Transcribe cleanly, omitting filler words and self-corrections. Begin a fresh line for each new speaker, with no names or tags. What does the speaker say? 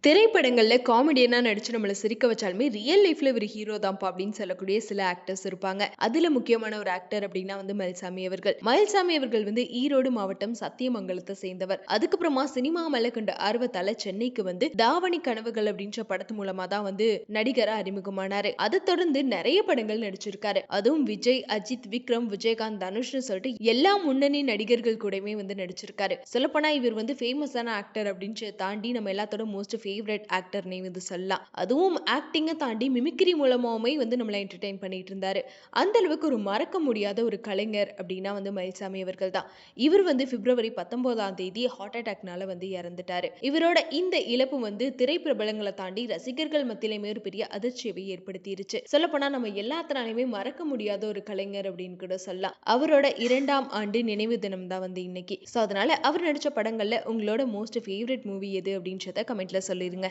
திரைப்படங்கள்ல காமெடியனா நடிச்சு நம்மள சிரிக்க வச்சாலுமே, ரியல் லைஃப்ல இவரு ஹீரோ தான்ப்பா அப்படின்னு சொல்லக்கூடிய சில ஆக்டர்ஸ் இருப்பாங்க. அதுல முக்கியமான ஒரு ஆக்டர் அப்படின்னா வந்து மயில்சாமி அவர்கள். மயில்சாமி அவர்கள் வந்து ஈரோடு மாவட்டம் சத்தியமங்கலத்த சேர்ந்தவர். அதுக்கப்புறமா சினிமா மேல கொண்ட ஆர்வத்தால சென்னைக்கு வந்து தாவணி கனவுகள் அப்படின்ற படத்து மூலமா தான் வந்து நடிகரா அறிமுகமானாரு. அதை தொடர்ந்து நிறைய படங்கள் நடிச்சிருக்காரு. அதுவும் விஜய், அஜித், விக்ரம், விஜயகாந்த், தனுஷ்னு சொல்லிட்டு எல்லா முன்னணி நடிகர்கள் கூடயுமே வந்து நடிச்சிருக்காரு. சொல்லப்போனா இவர் வந்து ஃபேமஸான ஆக்டர் அப்படின்னு தாண்டி நம்ம எல்லாத்தோட மோஸ்ட் ஃபேவரட் ஆக்டர்னே வந்து சொல்லலாம். அதுவும் ஆக்டிங்கை தாண்டி மிமிக்ரி மூலமாவுமே வந்து நம்மளை என்டர்டெயின் பண்ணிட்டு இருந்தாரு. அந்த அளவுக்கு ஒரு மறக்க முடியாத ஒரு கலைஞர் அப்படின்னா வந்து மயில்சாமி அவர்கள் தான். இவர் வந்து பிப்ரவரி 19ஆம் தேதி ஹார்ட் அட்டாக்னால வந்து இறந்துட்டாரு. இவரோட இந்த இழப்பு வந்து திரைப்பிரபலங்களை தாண்டி ரசிகர்கள் மத்தியிலுமே ஒரு பெரிய அதிர்ச்சியை ஏற்படுத்திருச்சு. சொல்லப்போனா நம்ம எல்லாத்தினாலுமே மறக்க முடியாத ஒரு கலைஞர் அப்படின்னு கூட சொல்லலாம். அவரோட 2ஆம் ஆண்டு நினைவு தினம் தான் வந்து இன்னைக்கு. ஸோ அதனால அவர் நடிச்ச படங்கள்ல உங்களோட மோஸ்ட் ஃபேவரட் மூவி எது அப்படின்றத கமெண்ட்ல சொல்லிருங்க.